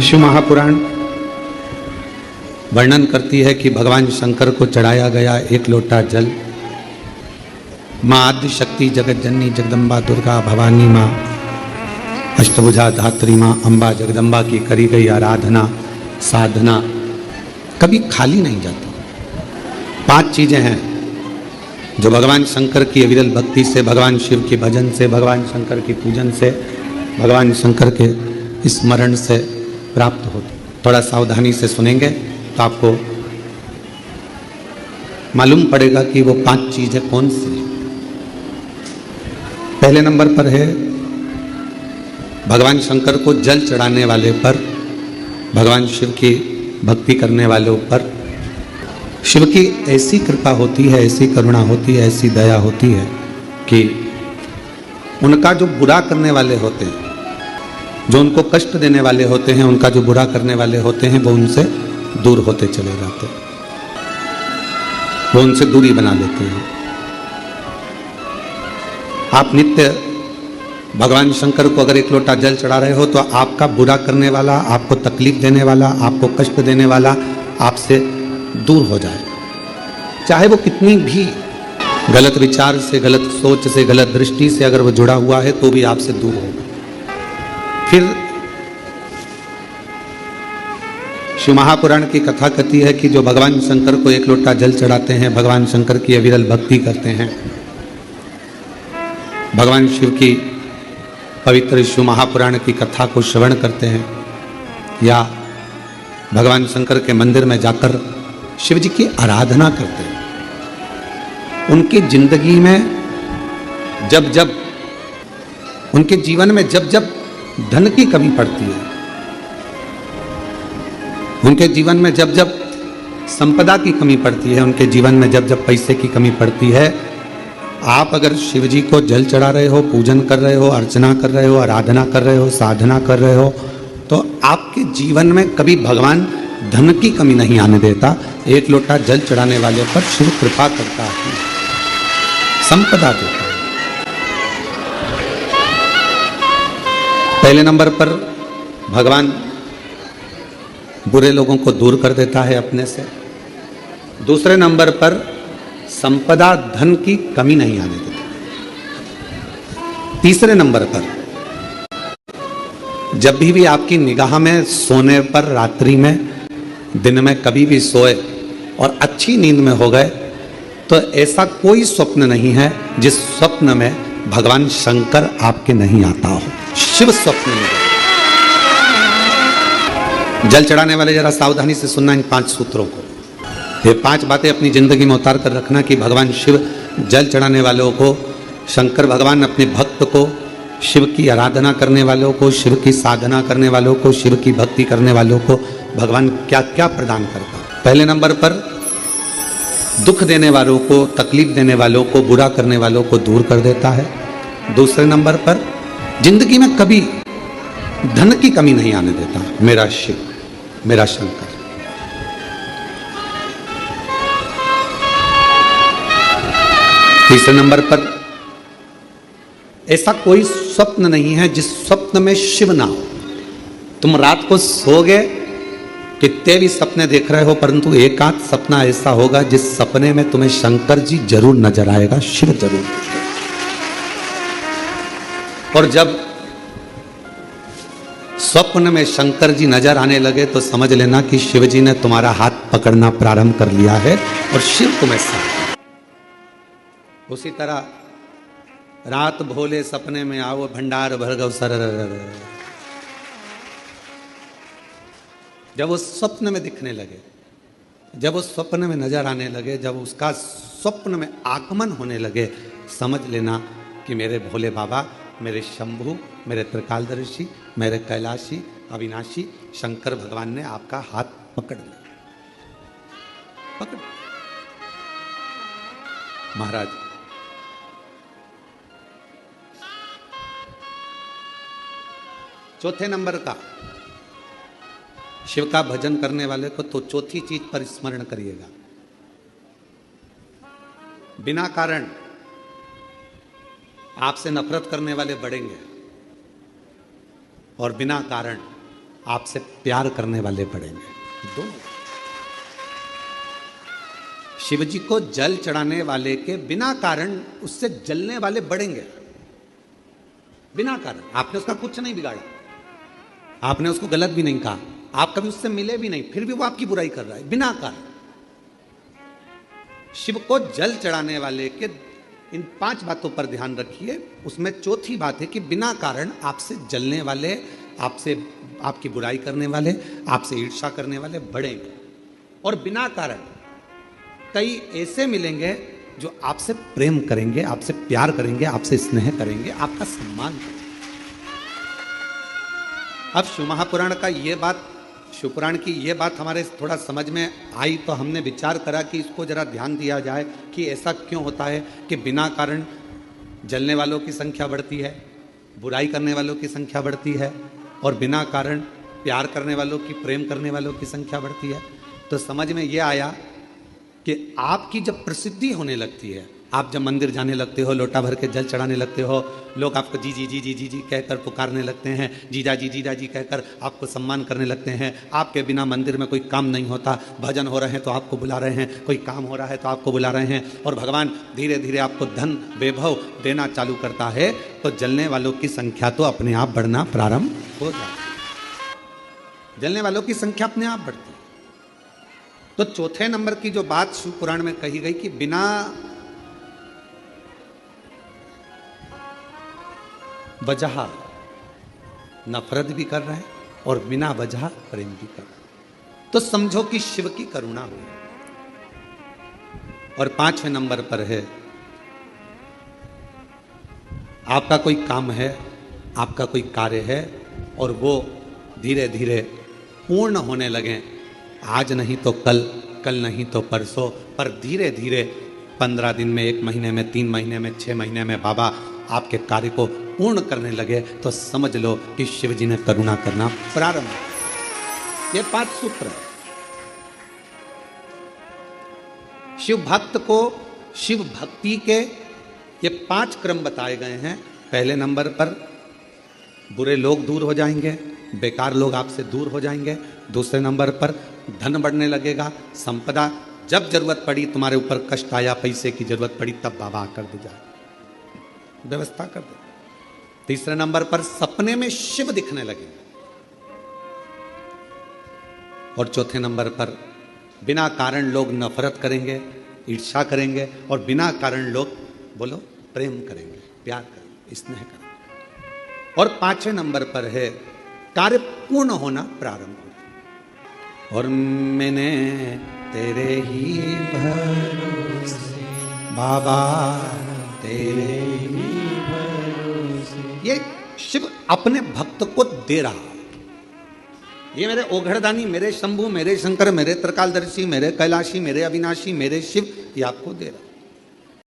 शिव महापुराण वर्णन करती है कि भगवान शंकर को चढ़ाया गया एक लोटा जल माँ आदि शक्ति जगत जननी जगदम्बा दुर्गा भवानी माँ अष्टभुजा धात्री माँ अम्बा जगदम्बा की करी गई आराधना साधना कभी खाली नहीं जाती। 5 चीजें हैं जो भगवान शंकर की अविरल भक्ति से, भगवान शिव के भजन से, भगवान शंकर की पूजन से, भगवान शंकर के स्मरण से प्राप्त होती। थोड़ा सावधानी से सुनेंगे तो आपको मालूम पड़ेगा कि वो 5 चीजें कौन सी हैं। पहले नंबर पर है भगवान शंकर को जल चढ़ाने वाले पर, भगवान शिव की भक्ति करने वालों पर शिव की ऐसी कृपा होती है, ऐसी करुणा होती है, ऐसी दया होती है कि उनका जो बुरा करने वाले होते हैं, जो उनको कष्ट देने वाले होते हैं, उनका जो बुरा करने वाले होते हैं, वो उनसे दूर होते चले जाते हैं, वो उनसे दूरी बना लेते हैं। आप नित्य भगवान शंकर को अगर एक लोटा जल चढ़ा रहे हो तो आपका बुरा करने वाला, आपको तकलीफ देने वाला, आपको कष्ट देने वाला आपसे दूर हो जाए। चाहे वो कितनी भी गलत विचार से, गलत सोच से, गलत दृष्टि से अगर वो जुड़ा हुआ है तो भी आपसे दूर होगा। फिर शिव महापुराण की कथा कहती है कि जो भगवान शंकर को एक लोटा जल चढ़ाते हैं, भगवान शंकर की अविरल भक्ति करते हैं, भगवान शिव की पवित्र शिव महापुराण की कथा को श्रवण करते हैं या भगवान शंकर के मंदिर में जाकर शिव जी की आराधना करते हैं, उनकी जिंदगी में जब जब, उनके जीवन में जब जब धन की कमी पड़ती है, उनके जीवन में जब जब संपदा की कमी पड़ती है, उनके जीवन में जब जब पैसे की कमी पड़ती है, आप अगर शिव जी को जल चढ़ा रहे हो, पूजन कर रहे हो, अर्चना कर रहे हो, आराधना कर रहे हो, साधना कर रहे हो, तो आपके जीवन में कभी भगवान धन की कमी नहीं आने देता। एक लोटा जल चढ़ाने वाले पर शिव कृपा करता है, संपदा देता है। पहले नंबर पर भगवान बुरे लोगों को दूर कर देता है अपने से। दूसरे नंबर पर संपदा, धन की कमी नहीं आने देता। तीसरे नंबर पर जब भी आपकी निगाह में सोने पर, रात्रि में, दिन में कभी भी सोए और अच्छी नींद में हो गए तो ऐसा कोई स्वप्न नहीं है जिस स्वप्न में भगवान शंकर आपके नहीं आता हो। शिव स्वप्न में जल चढ़ाने वाले जरा सावधानी से सुनना इन 5 सूत्रों को। ये 5 बातें अपनी जिंदगी में उतार कर रखना कि भगवान शिव जल चढ़ाने वालों को, शंकर भगवान अपने भक्त को, शिव की आराधना करने वालों को, शिव की साधना करने वालों को, शिव की भक्ति करने वालों को भगवान क्या क्या प्रदान करता है। पहले नंबर पर दुख देने वालों को, तकलीफ देने वालों को, बुरा करने वालों को दूर कर देता है। दूसरे नंबर पर जिंदगी में कभी धन की कमी नहीं आने देता मेरा शिव, मेरा शंकर। तीसरे नंबर पर ऐसा कोई स्वप्न नहीं है जिस स्वप्न में शिव ना हो। तुम रात को सोओगे, कितने भी सपने देख रहे हो, परंतु एक आध सपना ऐसा होगा जिस सपने में तुम्हें शंकर जी जरूर नजर आएगा, शिव जरूर। और जब स्वप्न में शंकर जी नजर आने लगे तो समझ लेना कि शिव जी ने तुम्हारा हाथ पकड़ना प्रारंभ कर लिया है और शिव तुम्हें साथ। उसी तरह रात भोले सपने में आओ, भंडार भरगव सर। जब वो स्वप्न में दिखने लगे, जब वो स्वप्न में नजर आने लगे, जब उसका स्वप्न में आगमन होने लगे, समझ लेना कि मेरे भोले बाबा, मेरे शंभु, मेरे त्रिकालदर्शी, मेरे कैलाशी, अविनाशी शंकर भगवान ने आपका हाथ पकड़ लिया। पकड़ महाराज, चौथे नंबर का शिव का भजन करने वाले को तो चौथी चीज पर स्मरण करिएगा। बिना कारण आपसे नफरत करने वाले बढ़ेंगे और बिना कारण आपसे प्यार करने वाले बढ़ेंगे। दोनों। शिव जी को जल चढ़ाने वाले के बिना कारण उससे जलने वाले बढ़ेंगे, बिना कारण। आपने उसका कुछ नहीं बिगाड़ा, आपने उसको गलत भी नहीं कहा, आप कभी उससे मिले भी नहीं, फिर भी वो आपकी बुराई कर रहा है बिना कारण। शिव को जल चढ़ाने वाले के इन 5 बातों पर ध्यान रखिए। उसमें चौथी बात है कि बिना कारण आपसे जलने वाले, आपसे आपकी बुराई करने वाले, आपसे ईर्ष्या करने वाले बढ़ेंगे। और बिना कारण कई ऐसे मिलेंगे जो आपसे प्रेम करेंगे, आपसे प्यार करेंगे, आपसे स्नेह करेंगे, आपका सम्मान करेंगे। अब शिव महापुराण का ये बात, शिवपुराण की ये बात हमारे थोड़ा समझ में आई तो हमने विचार करा कि इसको जरा ध्यान दिया जाए कि ऐसा क्यों होता है कि बिना कारण जलने वालों की संख्या बढ़ती है, बुराई करने वालों की संख्या बढ़ती है, और बिना कारण प्यार करने वालों की, प्रेम करने वालों की संख्या बढ़ती है। तो समझ में ये आया कि आपकी जब प्रसिद्धि होने लगती है, आप जब मंदिर जाने लगते हो, लोटा भर के जल चढ़ाने लगते हो, लोग आपको जी जी जी जी जी जी कहकर पुकारने लगते हैं, जीजा जी कहकर आपको सम्मान करने लगते हैं। आपके बिना मंदिर में कोई काम नहीं होता, भजन हो रहे हैं तो आपको बुला रहे हैं, कोई काम हो रहा है तो आपको बुला रहे हैं, और भगवान धीरे धीरे आपको धन वैभव देना चालू करता है, तो जलने वालों की संख्या तो अपने आप बढ़ना प्रारंभ हो जाती है। जलने वालों की संख्या अपने आप बढ़ती है। तो चौथे नंबर की जो बात शिव पुराण में कही गई कि बिना वजह नफरत भी कर रहे हैं और बिना वजह प्रेम भी कर रहे हैं, तो समझो कि शिव की करुणा हुई। और 5वें नंबर पर है, आपका कोई काम है, आपका कोई कार्य है और वो धीरे धीरे पूर्ण होने लगे, आज नहीं तो कल, कल नहीं तो परसों, पर धीरे धीरे 15 दिन में, 1 महीने में, 3 महीने में, 6 महीने में बाबा आपके कार्य को पूर्ण करने लगे, तो समझ लो कि शिव जी ने करुणा करना प्रारंभ। ये 5 सूत्र है। शिव भक्त को शिव भक्ति के ये 5 क्रम बताए गए हैं। पहले नंबर पर बुरे लोग दूर हो जाएंगे, बेकार लोग आपसे दूर हो जाएंगे। दूसरे नंबर पर धन बढ़ने लगेगा, संपदा, जब जरूरत पड़ी, तुम्हारे ऊपर कष्ट आया, पैसे की जरूरत पड़ी, तब बाबा आकर दे जाए, व्यवस्था कर दे। तीसरे नंबर पर सपने में शिव दिखने लगे। और चौथे नंबर पर बिना कारण लोग नफरत करेंगे, ईर्ष्या करेंगे, और बिना कारण लोग बोलो प्रेम करेंगे, प्यार करेंगे, स्नेह करेंगे। और 5वें नंबर पर है कार्य पूर्ण होना प्रारंभ हो। और मैंने तेरे ही भरोसे बाबा, तेरे ही भरोसे, ये शिव अपने भक्त को दे रहा। ये मेरे ओघड़दानी, मेरे शंभु, मेरे शंकर, मेरे त्रिकालदर्शी, मेरे कैलाशी, मेरे अविनाशी, मेरे शिव, ये आपको दे रहा।